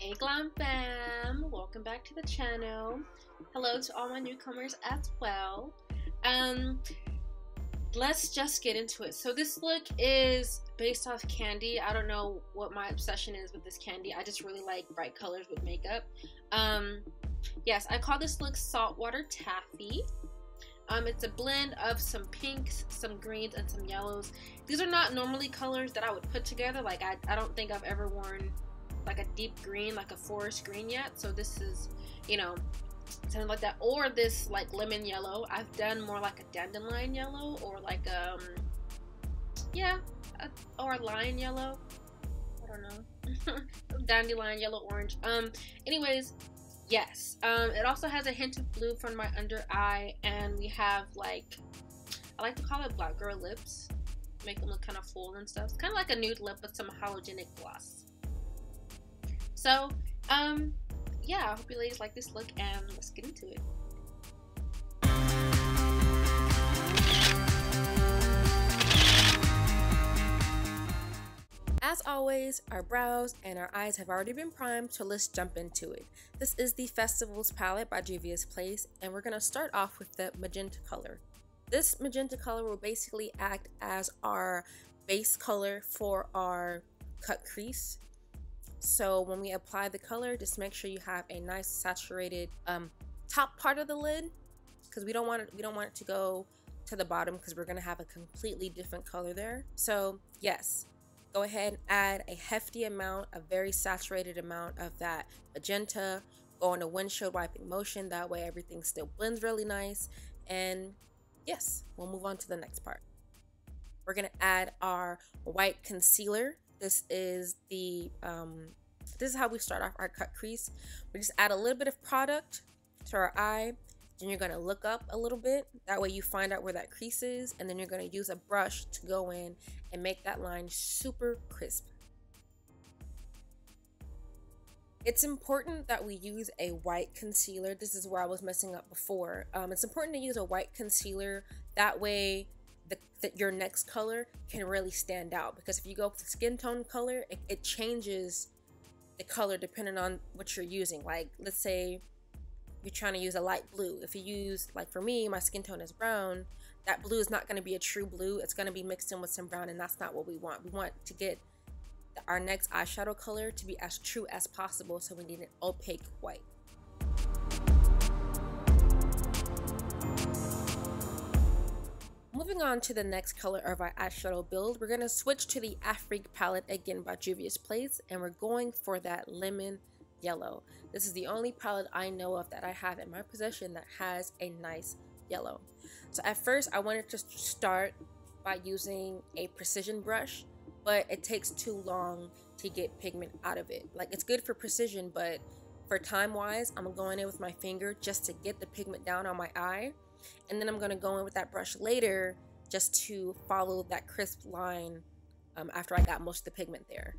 Hey Glam Fam, welcome back to the channel. Hello to all my newcomers as well. Let's just get into it. So this look is based off candy. I don't know what my obsession is with this candy. I just really like bright colors with makeup. Yes, I call this look Saltwater Taffy. It's a blend of some pinks, some greens, and some yellows. These are not normally colors that I would put together. Like I don't think I've ever worn like a deep green, like a forest green yet. So this is, you know, something like that. Or this like lemon yellow. I've done more like a dandelion yellow or like or a lion yellow. I don't know. Dandelion yellow orange. Anyways, yes. It also has a hint of blue from my under eye, and we have like, I like to call it black girl lips. Make them look kind of full and stuff. It's kind of like a nude lip with some halogenic gloss. So, yeah, I hope you ladies like this look, and let's get into it. As always, our brows and our eyes have already been primed, so let's jump into it. This is the Festivals palette by Juvia's Place, and we're going to start off with the magenta color. This magenta color will basically act as our base color for our cut crease. So when we apply the color, just make sure you have a nice saturated top part of the lid, because we don't want it to go to the bottom, because we're going to have a completely different color there. So yes, go ahead and add a hefty amount, a very saturated amount of that magenta. Go in a windshield wiping motion, that way everything still blends really nice. And yes, we'll move on to the next part. We're going to add our white concealer. This is the this is how we start off our cut crease. We just add a little bit of product to our eye, then you're going to look up a little bit, that way you find out where that crease is, and then you're going to use a brush to go in and make that line super crisp. It's important that we use a white concealer. This is where I was messing up before. It's important to use a white concealer, that way your next color can really stand out, because if you go with the skin tone color, it changes the color depending on what you're using. Like, let's say you're trying to use a light blue. If you use, like for me, my skin tone is brown, that blue is not going to be a true blue. It's going to be mixed in with some brown, and that's not what we want. We want to get our next eyeshadow color to be as true as possible, so we need an opaque white. Moving on to the next color of our eyeshadow build, we're going to switch to the Afrique palette again by Juvia's Place, and we're going for that lemon yellow. This is the only palette I know of that I have in my possession that has a nice yellow. So at first I wanted to start by using a precision brush, but it takes too long to get pigment out of it. Like, it's good for precision, but for time wise, I'm going in with my finger just to get the pigment down on my eye. And then I'm going to go in with that brush later just to follow that crisp line after I got most of the pigment there.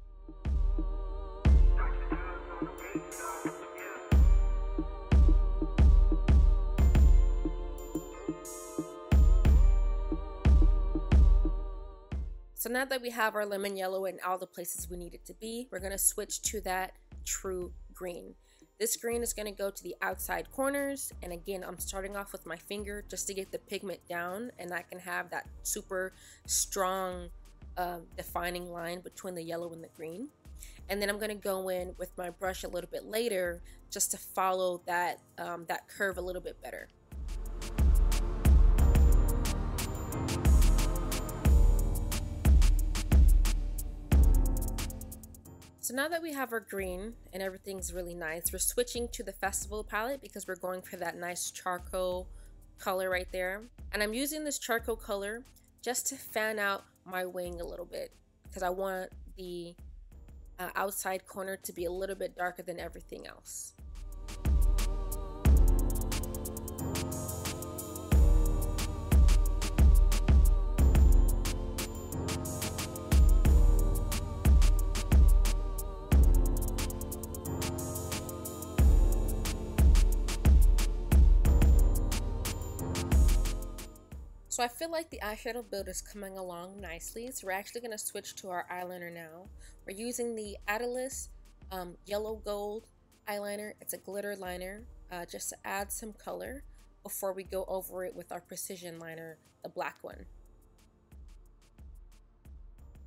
So now that we have our lemon yellow in all the places we need it to be, we're going to switch to that true green. This green is going to go to the outside corners, and again, I'm starting off with my finger just to get the pigment down, and I can have that super strong defining line between the yellow and the green. And then I'm going to go in with my brush a little bit later just to follow that that curve a little bit better. So now that we have our green and everything's really nice, we're switching to the Festival palette because we're going for that nice charcoal color right there. And I'm using this charcoal color just to fan out my wing a little bit, because I want the outside corner to be a little bit darker than everything else. So I feel like the eyeshadow build is coming along nicely, so we're actually going to switch to our eyeliner now. We're using the yellow gold eyeliner. It's a glitter liner, just to add some color before we go over it with our precision liner, the black one.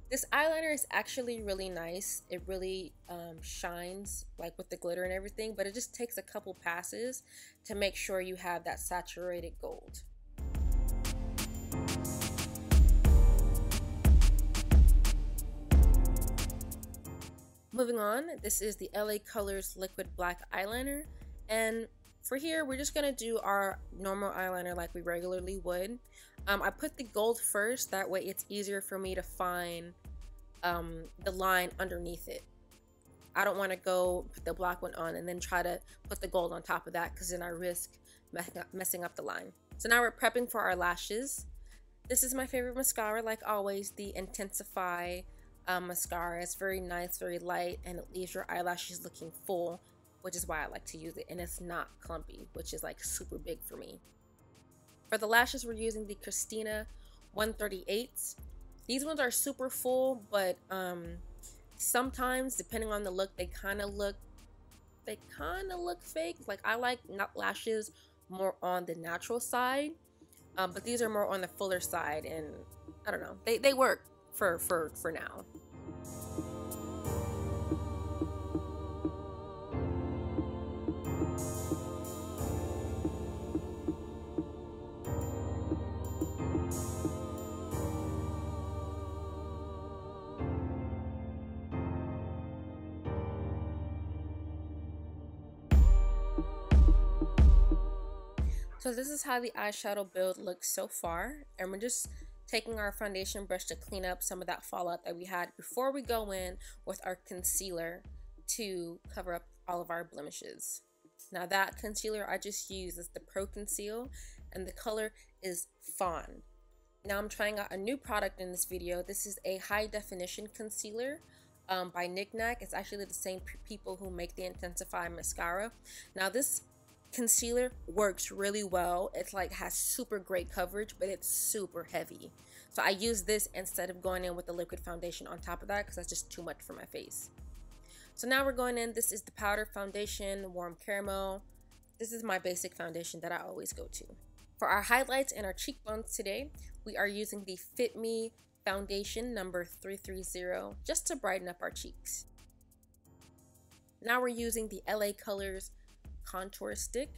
This eyeliner is actually really nice. It really shines like with the glitter and everything, but it just takes a couple passes to make sure you have that saturated gold. Moving on, this is the LA Colors Liquid Black Eyeliner, and for here we're just gonna do our normal eyeliner like we regularly would. I put the gold first, that way it's easier for me to find the line underneath it. I don't want to go put the black one on and then try to put the gold on top of that, because then I risk messing up the line. So now we're prepping for our lashes. This is my favorite mascara, like always, the Intenseif-Eye mascara. It's very nice, very light, and it leaves your eyelashes looking full, which is why I like to use it, and it's not clumpy, which is like super big for me. For the lashes, we're using the Christina 138s. These ones are super full, but sometimes, depending on the look, they kind of look fake. Like, I like lashes more on the natural side, but these are more on the fuller side, and I don't know, they work for now. So this is how the eyeshadow build looks so far, and we're just taking our foundation brush to clean up some of that fallout that we had before we go in with our concealer to cover up all of our blemishes. Now that concealer I just used is the Pro Conceal, and the color is Fawn. Now I'm trying out a new product in this video. This is a high definition concealer by Knick-Knack. It's actually the same people who make the Intenseif-Eye mascara. Now this concealer works really well. It's like has super great coverage, but it's super heavy. So I use this instead of going in with the liquid foundation on top of that, because that's just too much for my face. So now we're going in. This is the powder foundation, Warm Caramel. This is my basic foundation that I always go to. For our highlights and our cheekbones today, we are using the Fit Me foundation number 330 just to brighten up our cheeks. Now we're using the LA Colors contour stick,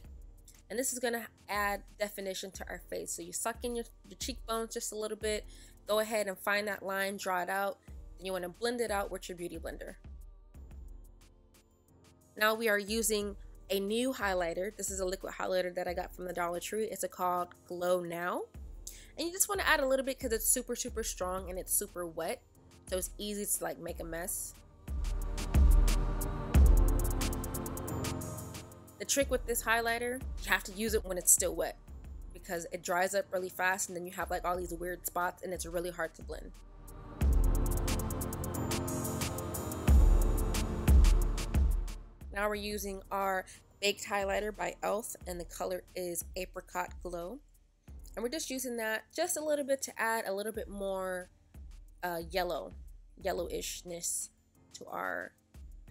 and this is going to add definition to our face. So you suck in your cheekbones just a little bit, go ahead and find that line, draw it out, then you want to blend it out with your beauty blender. Now we are using a new highlighter. This is a liquid highlighter that I got from the Dollar Tree. It's called Glow Now, and you just want to add a little bit because it's super strong and it's super wet, so it's easy to like make a mess. The trick with this highlighter, you have to use it when it's still wet, because it dries up really fast and then you have like all these weird spots and it's really hard to blend. Now we're using our Baked Highlighter by E.L.F, and the color is Apricot Glow. And we're just using that just a little bit to add a little bit more yellowishness to our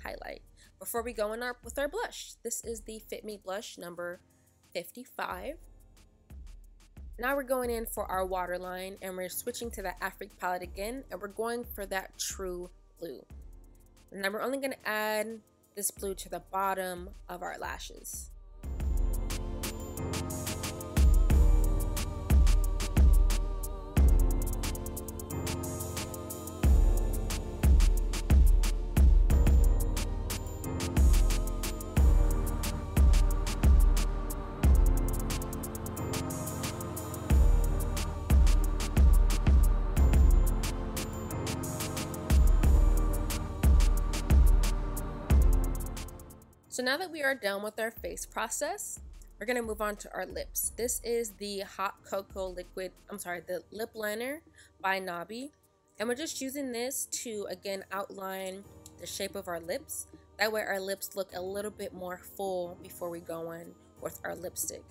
highlight. Before we go in with our blush, this is the Fit Me blush number 55. Now we're going in for our waterline, and we're switching to the Afrique palette again, and we're going for that true blue. Now we're only going to add this blue to the bottom of our lashes. So now that we are done with our face process, we're going to move on to our lips. This is the Hot Cocoa the lip liner by Nabi. And we're just using this to, again, outline the shape of our lips. That way our lips look a little bit more full before we go in with our lipstick.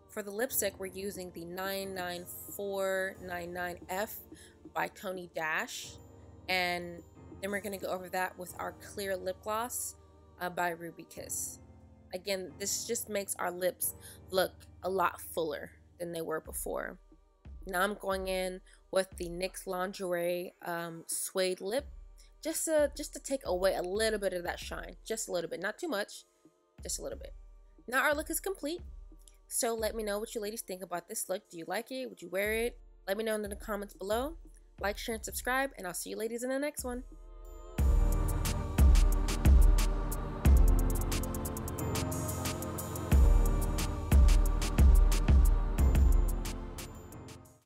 For the lipstick, we're using the 99499F by Tony Dash. And Then we're going to go over that with our clear lip gloss by Ruby Kiss. Again, this just makes our lips look a lot fuller than they were before. Now I'm going in with the NYX Lingerie Suede Lip, just to take away a little bit of that shine, just a little bit, not too much, just a little bit. Now our look is complete, so let me know what you ladies think about this look. Do you like it? Would you wear it? Let me know in the comments below. Like, share, and subscribe, and I'll see you ladies in the next one.